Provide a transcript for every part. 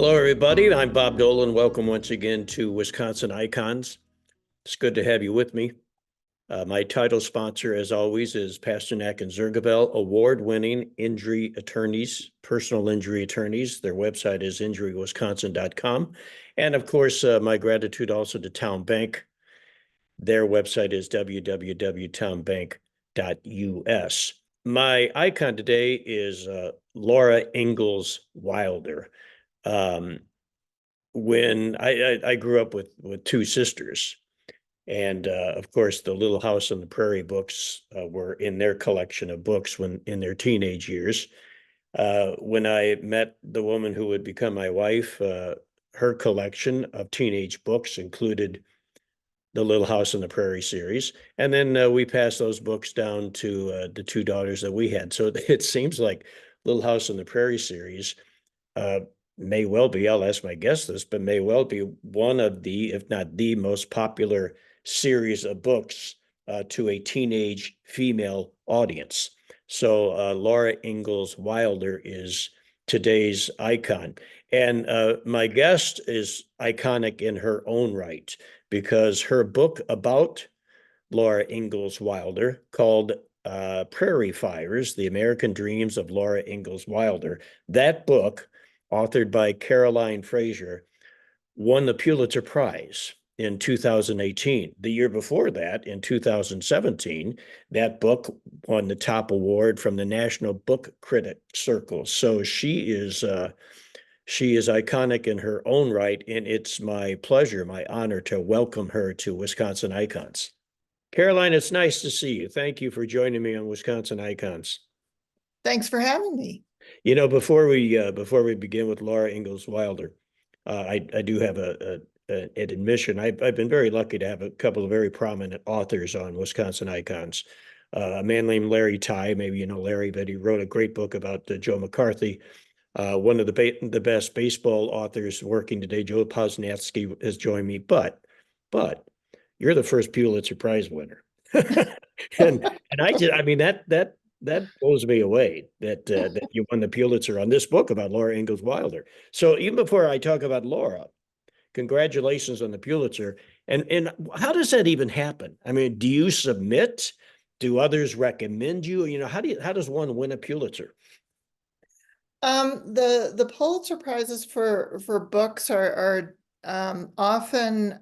Hello, everybody. I'm Bob Dolan. Welcome once again to Wisconsin Icons. It's good to have you with me. My title sponsor, as always, is Pasternak and Zergabel, award-winning injury attorneys, personal injury attorneys. Their website is injurywisconsin.com. And of course, my gratitude also to Town Bank. Their website is www.townbank.us. My icon today is Laura Ingalls Wilder. When I grew up with two sisters, and of course the Little House on the Prairie books were in their collection of books when in their teenage years. When I met the woman who would become my wife, her collection of teenage books included the Little House on the Prairie series, and then we passed those books down to the two daughters that we had. So it seems like Little House on the Prairie series uh, may well be, I'll ask my guest this, but may well be one of the, if not the most popular series of books to a teenage female audience. So Laura Ingalls Wilder is today's icon. And my guest is iconic in her own right because her book about Laura Ingalls Wilder called Prairie Fires, The American Dreams of Laura Ingalls Wilder. That book, authored by Caroline Fraser, won the Pulitzer Prize in 2018. The year before that, in 2017, that book won the top award from the National Book Critic Circle. So she is iconic in her own right, and it's my pleasure, my honor to welcome her to Wisconsin Icons. Caroline, it's nice to see you. Thank you for joining me on Wisconsin Icons. Thanks for having me. You know, before we begin with Laura Ingalls Wilder, I do have an admission. I've been very lucky to have a couple of very prominent authors on Wisconsin Icons. A man named Larry Tye, maybe you know Larry, but he wrote a great book about Joe McCarthy. One of the best baseball authors working today, Joe Posnanski, has joined me. But you're the first Pulitzer Prize winner, and I mean that blows me away that you won the Pulitzer on this book about Laura Ingalls Wilder. So even before I talk about Laura, congratulations on the Pulitzer. And how does that even happen? I mean, do you submit? Do others recommend you? You know, how does one win a Pulitzer? The Pulitzer Prizes for books are often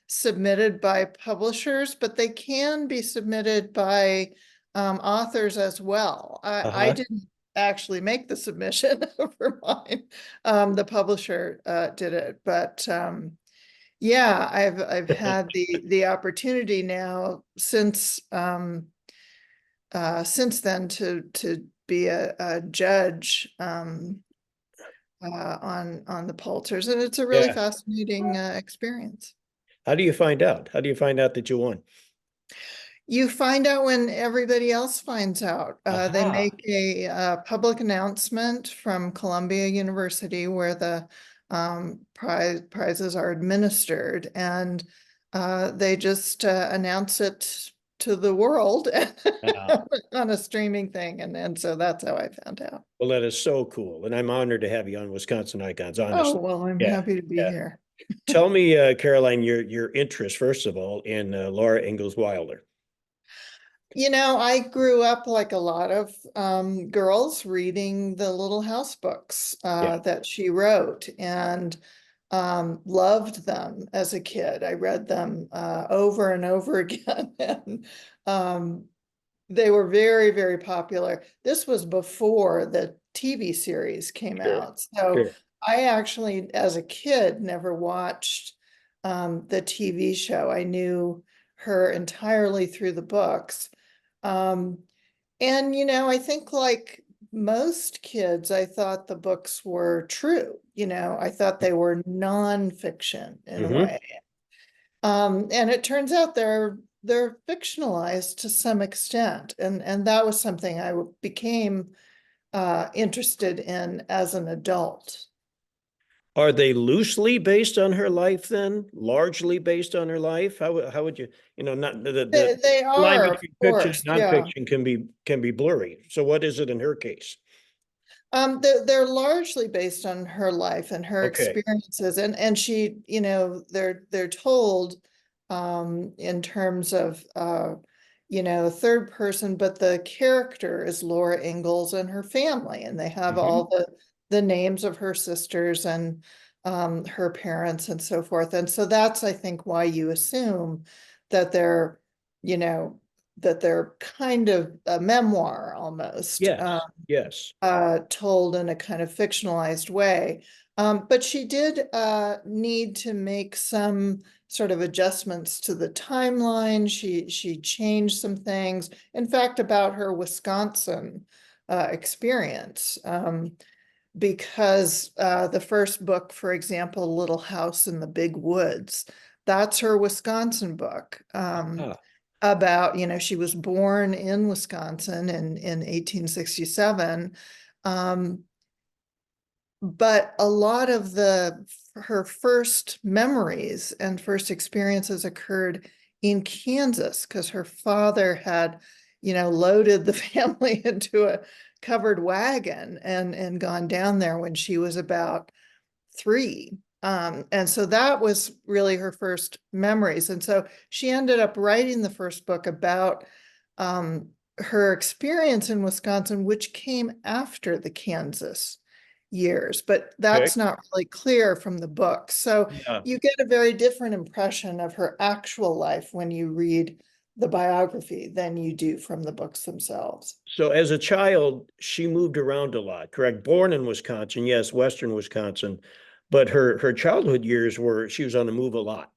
submitted by publishers, but they can be submitted by authors as well. I Uh-huh. didn't actually make the submission for mine. The publisher did it, but yeah, I've had the opportunity now since then to be a judge on the Pulitzers, and it's a really Yeah. fascinating experience. How do you find out? How do you find out that you won? You find out when everybody else finds out. They Aha. make a public announcement from Columbia University where the prizes are administered, and they just announce it to the world Uh, on a streaming thing, and so that's how I found out. well, that is so cool. And I'm honored to have you on Wisconsin Icons, Oh, honestly. well, I'm Yeah. happy to be Yeah. here. Tell me, Caroline, your interest, first of all, in Laura Ingalls Wilder. You know, I grew up like a lot of girls reading the Little House books Yeah. that she wrote, and loved them as a kid. I read them over and over again, and they were very, very popular. This was before the TV series came Sure. out. So Sure. I actually, as a kid, never watched the TV show. I knew her entirely through the books. Um, and, you know, I think like most kids, I thought the books were true. You know, I thought they were nonfiction in a Hmm. way. And it turns out they're fictionalized to some extent, and that was something I became interested in as an adult. Are they loosely based on her life then? Largely based on her life? How would you, not the They line are, of between fiction course, and yeah. nonfiction can be blurry. So what is it in her case? They're largely based on her life and her Okay. experiences, and she, they're told in terms of third person, but the character is Laura Ingalls and her family, and they have Mhm. all the names of her sisters and her parents and so forth. And so that's, I think, why you assume that you know, they're kind of a memoir almost. Yes, yes. Told in a kind of fictionalized way. But she did need to make some sort of adjustments to the timeline. She changed some things. In fact, about her Wisconsin experience, because the first book, for example, Little House in the Big Woods, that's her Wisconsin book. Ah, About, she was born in Wisconsin in 1867. Um, but a lot of her first memories and first experiences occurred in Kansas because her father had, loaded the family into a covered wagon and gone down there when she was about 3. And so that was really her first memories. And so she ended up writing the first book about her experience in Wisconsin, which came after the Kansas years, but okay. that's not really clear from the book. So Yeah. you get a very different impression of her actual life when you read the biography than you do from the books themselves. So as a child, she moved around a lot, correct? Born in Wisconsin, yes, Western Wisconsin, but her childhood years were she was on the move a lot.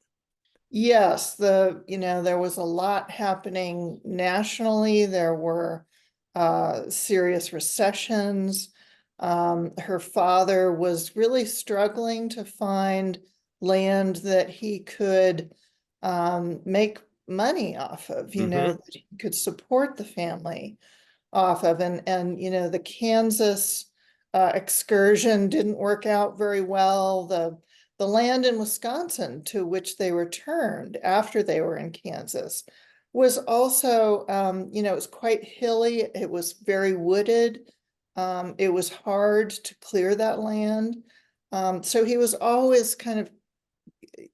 Yes, there was a lot happening nationally. There were serious recessions. Her father was really struggling to find land that he could make money off of, Hmm. that he could support the family off of. And the Kansas excursion didn't work out very well. The land in Wisconsin to which they returned after they were in Kansas was also, it was quite hilly. It was very wooded. It was hard to clear that land. So he was always kind of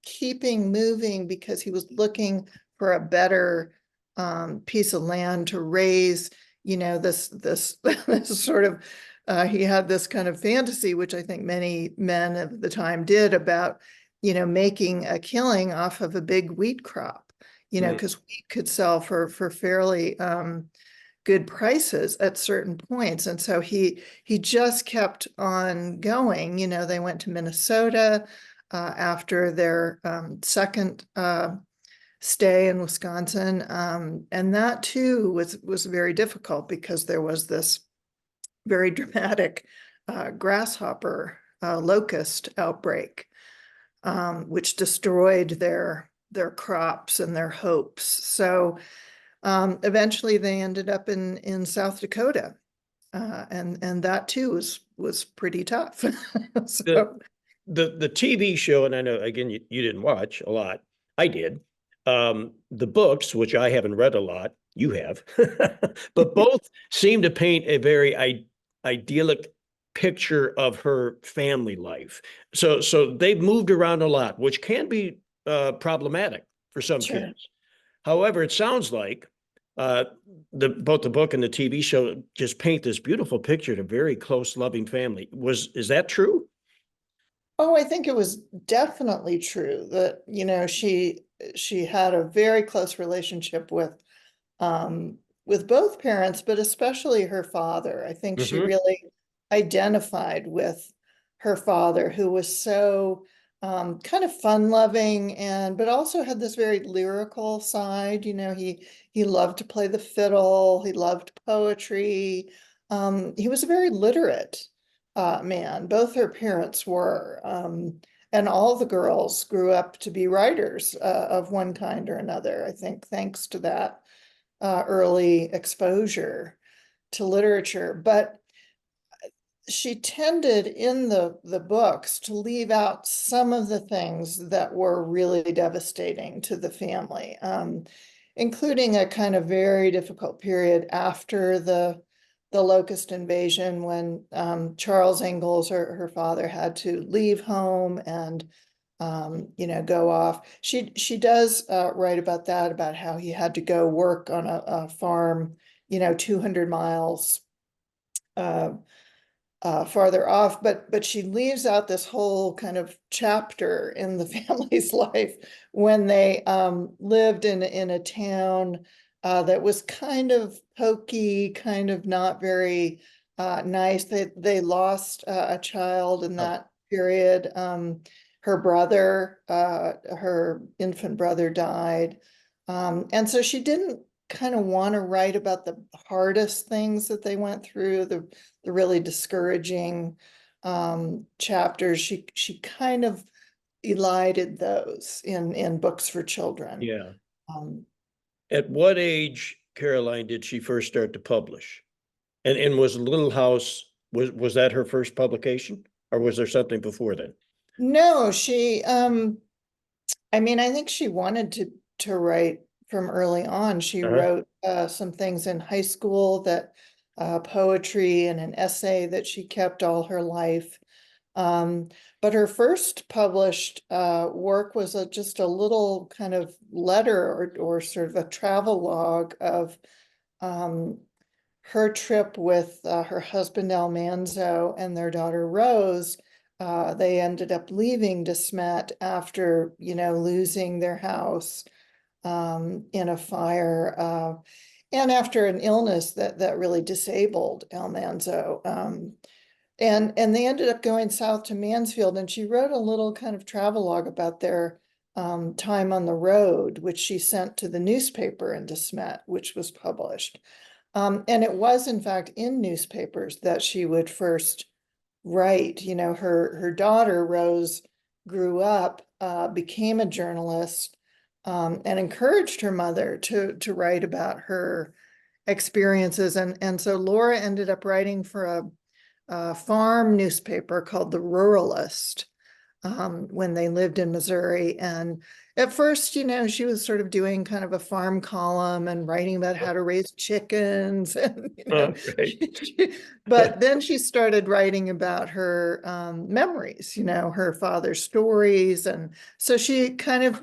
keeping moving because he was looking for a better piece of land to raise, this this sort of he had this kind of fantasy, which I think many men of the time did, about, making a killing off of a big wheat crop, because wheat could sell for fairly good prices at certain points. And so he just kept on going. They went to Minnesota after their second stay in Wisconsin. And that too was very difficult because there was this very dramatic grasshopper locust outbreak, which destroyed their crops and their hopes. So eventually they ended up in South Dakota. And that too was pretty tough. The So the TV show, and I know again you didn't watch a lot. I did. The books, which I haven't read a lot, you have, but both seem to paint a very idyllic picture of her family life. So they've moved around a lot, which can be problematic for some sure. kids. However, it sounds like uh, the both the book and the TV show just paint this beautiful picture of a very close, loving family. Is that true? Oh, I think it was definitely true that, she had a very close relationship with both parents, but especially her father. I think she Hmm. really identified with her father, who was so kind of fun-loving, and but also had this very lyrical side. He loved to play the fiddle. He loved poetry. He was a very literate man. Both her parents were. And all the girls grew up to be writers of one kind or another, I think, thanks to that early exposure to literature. But she tended in the books to leave out some of the things that were really devastating to the family, including a kind of very difficult period after the the locust invasion when Charles Ingalls, her father, had to leave home and go off. She does write about that, about how he had to go work on a farm, 200 miles uh, farther off, but she leaves out this whole kind of chapter in the family's life when they lived in a town that was kind of pokey, kind of not very nice. They lost a child in Oh, that period. Her brother, her infant brother died. And so she didn't kind of want to write about the hardest things that they went through, the really discouraging chapters. She kind of elided those in books for children. yeah. Um, At what age, Caroline, did she first start to publish? And was Little House, was that her first publication? Or was there something before then? no, I mean, I think she wanted to write from early on. She Uh-huh. wrote some things in high school, that poetry and an essay that she kept all her life. Um, but her first published work was just a little kind of letter, or sort of a travel log of um, her trip with her husband Almanzo and their daughter Rose. They ended up leaving De Smet after, losing their house in a fire, and after an illness that really disabled Almanzo. And they ended up going south to Mansfield, and she wrote a little kind of travelogue about their time on the road, which she sent to the newspaper in De Smet, which was published. And it was, in fact, in newspapers that she would first write. Her daughter, Rose, grew up, became a journalist, and encouraged her mother to write about her experiences. And so Laura ended up writing for a farm newspaper called The Ruralist, when they lived in Missouri. And at first, she was sort of doing kind of a farm column and writing about how to raise chickens. And, Oh, right. but then she started writing about her memories, her father's stories. And so she kind of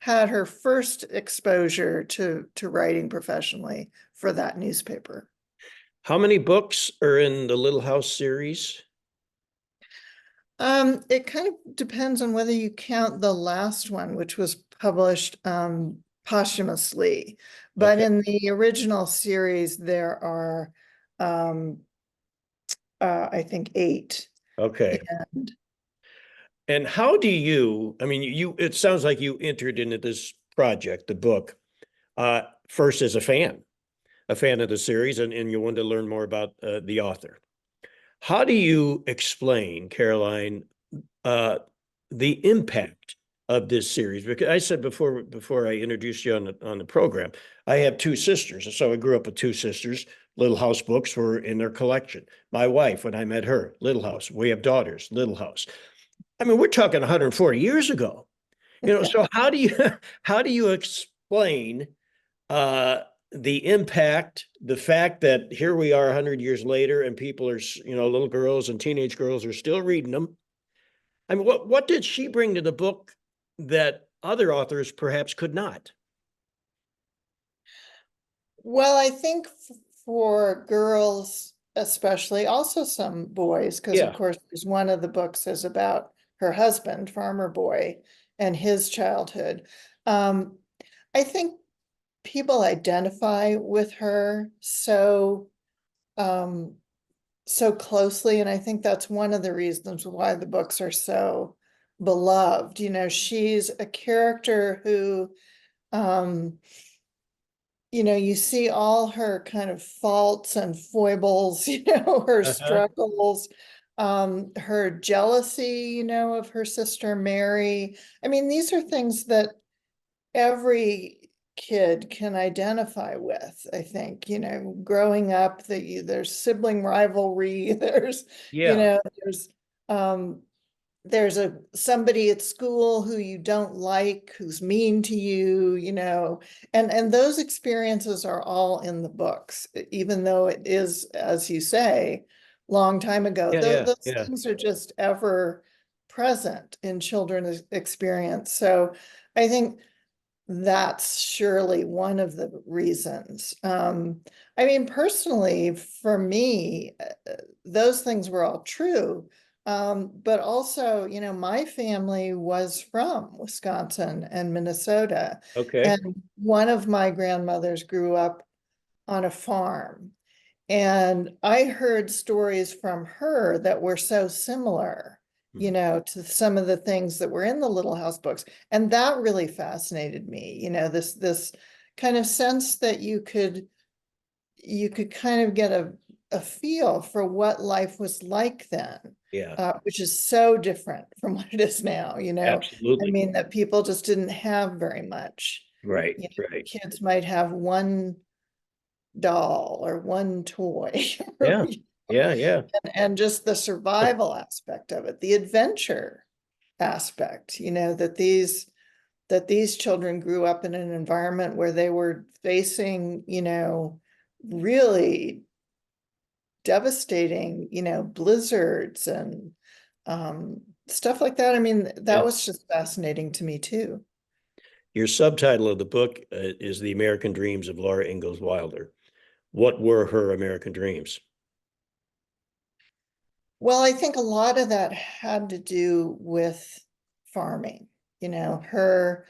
had her first exposure to writing professionally for that newspaper. How many books are in the Little House series? It kind of depends on whether you count the last one, which was published posthumously. But Okay, in the original series, there are um I think 8. okay. And And how do you, I mean, it sounds like you entered into this project, the book, first as a fan of the series, and you wanted to learn more about the author. How do you explain, Caroline, uh, the impact of this series? Because I said before I introduced you on the program, I have 2 sisters, and so I grew up with 2 sisters. Little House books were in their collection. My wife, when I met her, Little House. We have daughters, Little House. I mean, we're talking 140 years ago. So how do you explain uh, the impact, the fact that here we are 100 years later, and people are, little girls and teenage girls are still reading them? I mean, what did she bring to the book that other authors perhaps could not? well, I think for girls especially, also some boys, because of Yeah. course there's one of the books is about her husband, Farmer Boy, and his childhood. Um, I think people identify with her um so closely, and I think that's one of the reasons why the books are so beloved. She's a character who um you see all her kind of faults and foibles, her Uh-huh. struggles, her jealousy, of her sister Mary. I mean, these are things that every kid can identify with. I think, growing up, there's sibling rivalry, there's, Yeah. there's um there's somebody at school who you don't like, who's mean to you, and those experiences are all in the books, even though it is, as you say, long time ago. Yeah, yeah, Those yeah. things are just ever present in children's experience. So I think that's surely one of the reasons. I mean, personally, for me, those things were all true. But also, my family was from Wisconsin and Minnesota. Okay. And one of my grandmothers grew up on a farm. And I heard stories from her that were so similar, Mhm. to some of the things that were in the Little House books. And that really fascinated me, this kind of sense that you could kind of get a feel for what life was like then, Yeah, which is so different from what it is now, I absolutely. mean, that people just didn't have very much. Right, right. Kids might have one doll or one toy, Yeah, yeah, yeah. and just the survival aspect of it, the adventure aspect, that these children grew up in an environment where they were facing, really devastating, blizzards and stuff like that. I mean, Yeah. that was just fascinating to me too. Your subtitle of the book is The American Dreams of Laura Ingalls Wilder. What were her American dreams? Well, I think a lot of that had to do with farming. Her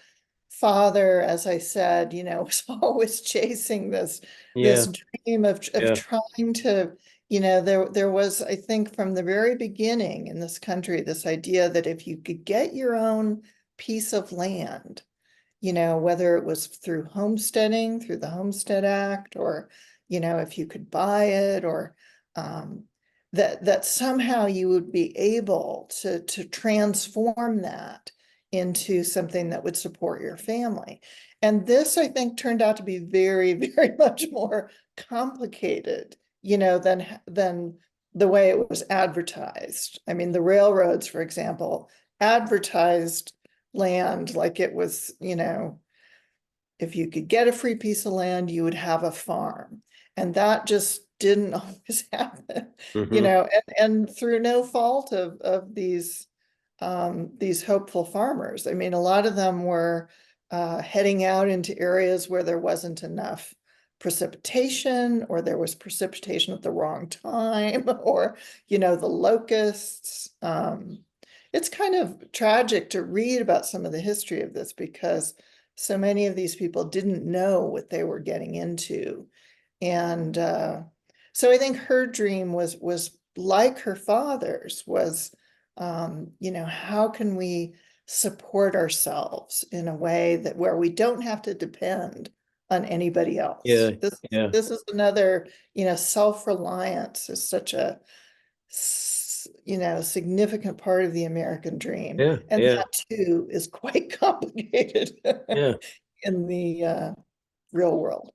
father, as I said, was always chasing this Yeah, dream of yeah. trying to, there was, I think, from the very beginning in this country, this idea that if you could get your own piece of land, whether it was through homesteading, through the Homestead Act, or, if you could buy it, or um, that somehow you would be able to transform that into something that would support your family. And this, I think, turned out to be very, very much more complicated, than the way it was advertised. I mean, the railroads, for example, advertised land like it was, if you could get a free piece of land, you would have a farm. And that just didn't always happen, Hmm. and through no fault of these hopeful farmers. I mean, a lot of them were heading out into areas where there wasn't enough precipitation, or there was precipitation at the wrong time, or, the locusts. It's kind of tragic to read about some of the history of this, because so many of these people didn't know what they were getting into. And so I think her dream was like her father's, was, how can we support ourselves in a way that where we don't have to depend on anybody else. Yeah, This yeah, this is another, self-reliance is such a significant part of the American dream. yeah, And yeah, that too is quite complicated yeah. in the real world.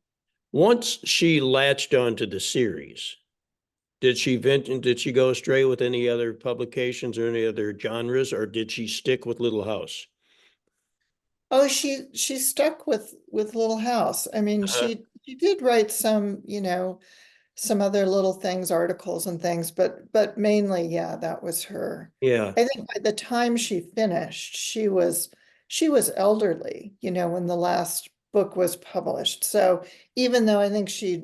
Once she latched onto the series, did she go astray with any other publications or any other genres, or did she stick with Little House? Oh, she stuck with Little House. I mean, Uh-huh. she did write some, some other little things, articles and things, but mainly, yeah, that was her. Yeah, I think by the time she finished, she was elderly, when the last book was published. So even though I think she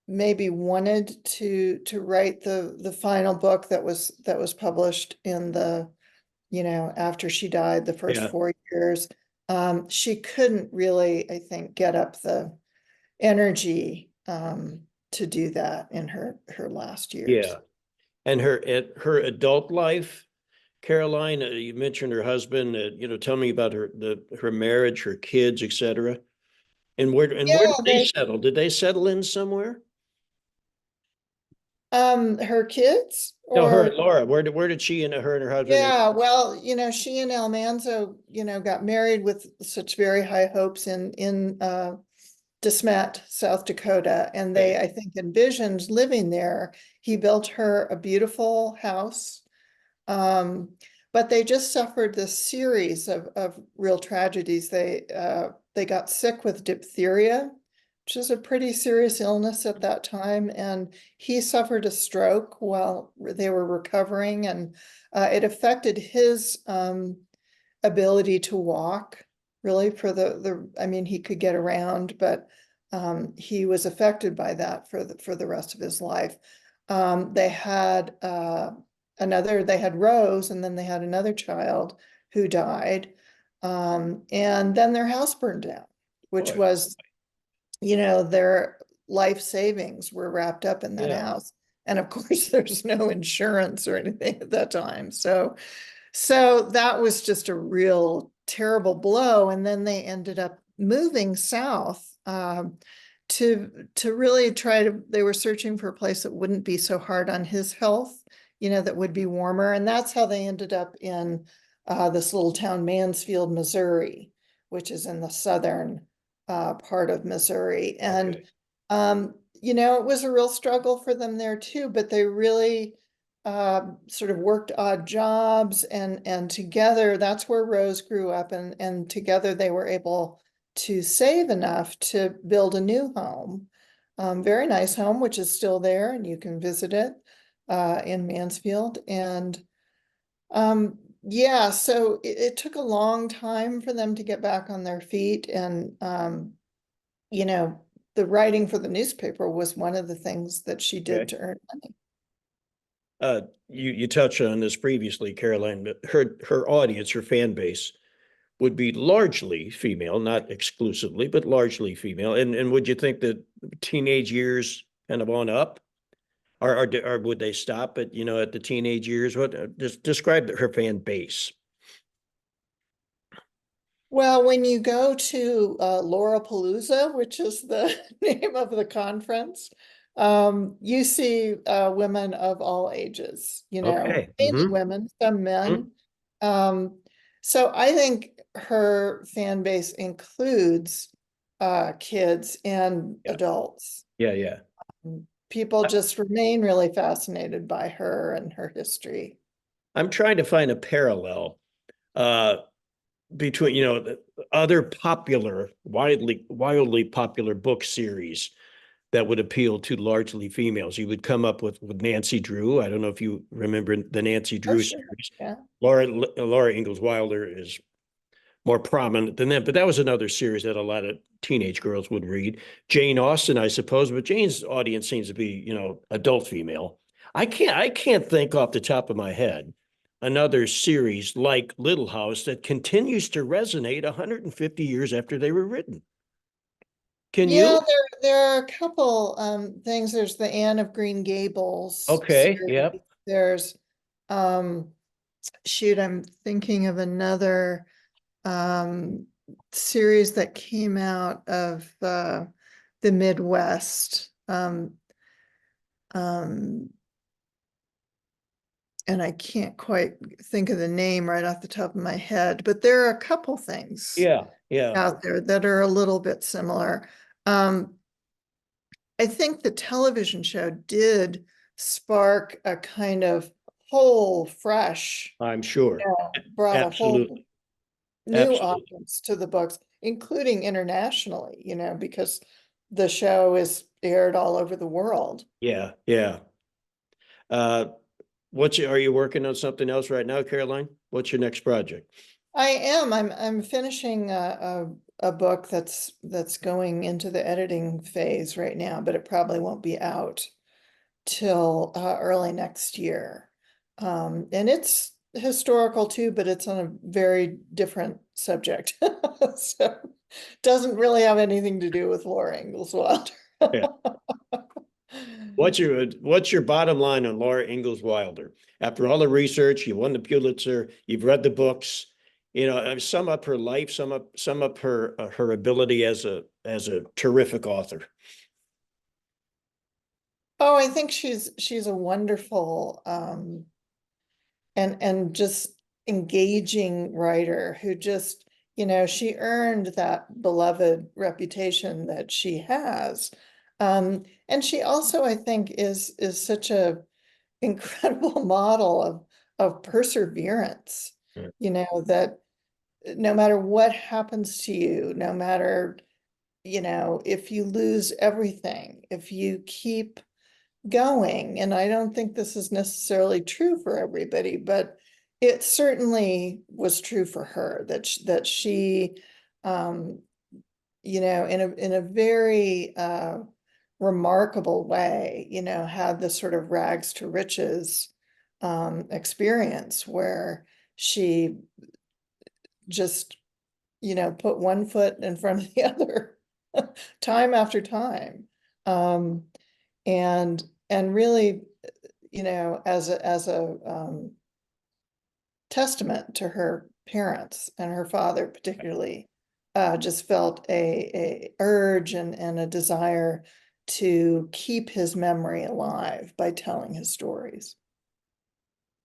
maybe wanted to write the final book that was published in the, after she died, the first yeah, 4 years, she couldn't really, I think, get up the energy to do that in her last yeah. years. And her adult life, Caroline, you mentioned her husband. Tell me about her marriage, her kids, etc. And where did Yeah, they settle? Did they settle in somewhere? her kids, No, her and or Laura. Where did she and her husband? yeah, well, she and Almanzo, got married with such very high hopes in DeSmet, South Dakota, and they, Okay. I think, envisioned living there. He built her a beautiful house, But they just suffered this series of real tragedies. They got sick with diphtheria, which is a pretty serious illness at that time, and he suffered a stroke while they were recovering, and it affected his ability to walk, really, for I mean, he could get around, but he was affected by that for the rest of his life. They had they had Rose, and then they had another child who died. And then their house burned down, which Boy, was, you know, their life savings were wrapped up in that yeah, house. And of course, there's no insurance or anything at that time. So that was just a real terrible blow. And then they ended up moving south to really try to, they were searching for a place that wouldn't be so hard on his health, you know, that would be warmer. And that's how they ended up in this little town, Mansfield, Missouri, which is in the southern part of Missouri. And, okay, you know, it was a real struggle for them there too, but they really sort of worked odd jobs, and together, that's where Rose grew up, and together they were able to save enough to build a new home. Very nice home, which is still there, and you can visit it in Mansfield. And yeah, so it took a long time for them to get back on their feet. And you know, the writing for the newspaper was one of the things that she did okay. to earn money. You touched on this previously, Caroline, but her audience, her fan base would be largely female, not exclusively, but largely female. And would you think that teenage years kind of on up? Or would they stop at, you know, at the teenage years? What, just describe her fan base. Well, when you go to Laura Palooza, which is the name of the conference, you see women of all ages, you know, Okay. mainly women, some men. Um, so I think her fan base includes kids and Yeah. adults. Yeah. Yeah. People just remain really fascinated by her and her history. I'm trying to find a parallel uh, between, you know, the other popular, wildly popular book series that would appeal to largely females. You would come up with Nancy Drew. I don't know if you remember the Nancy Oh, Drew sure. series. Yeah. Laura Ingalls Wilder is more prominent than that, but that was another series that a lot of teenage girls would read. Jane Austen, I suppose, but Jane's audience seems to be, you know, adult female. I can't think off the top of my head another series like Little House that continues to resonate 150 years after they were written. Can Yeah, you? there are a couple things. There's the Anne of Green Gables Okay, series. yep. There's um shoot, I'm thinking of another um series that came out of the Midwest. Um and I can't quite think of the name right off the top of my head, but there are a couple things Yeah, yeah. out there that are a little bit similar. Um, I think the television show did spark a kind of whole fresh, I'm sure. brought a whole Absolutely. new Absolutely. audience to the books, including internationally, you know, because the show is aired all over the world. Yeah, yeah. Uh, are you working on something else right now, Caroline? What's your next project? I am. I'm finishing a book that's going into the editing phase right now, but it probably won't be out till early next year. And it's historical too, but it's on a very different subject. So doesn't really have anything to do with Laura Ingalls Wilder. Yeah. What's your bottom line on Laura Ingalls Wilder? After all the research, you won the Pulitzer, you've read the books, you know, sum up her life, sum up her ability as a terrific author. Oh, I think she's a wonderful and just engaging writer who just, you know, she earned that beloved reputation that she has. And she also, I think, is such a incredible model of perseverance, Yeah. that no matter what happens to you, no matter, if you lose everything, if you keep going, and I don't think this is necessarily true for everybody, but it certainly was true for her that she, in a very remarkable way, had this sort of rags to riches experience where she just, put one foot in front of the other time after time. Um, and really, as a testament to her parents and her father particularly, just felt a urge and a desire to keep his memory alive by telling his stories.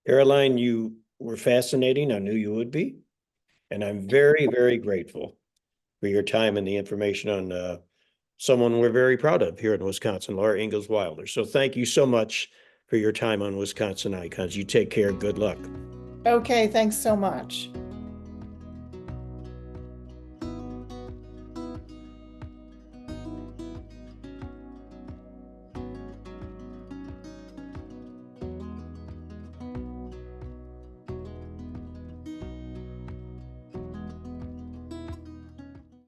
Caroline, you were fascinating. I knew you would be. And I'm very, very grateful for your time and the information on someone we're very proud of here in Wisconsin, Laura Ingalls Wilder. So thank you so much for your time on Wisconsin Icons. You take care. Good luck. Okay, thanks so much.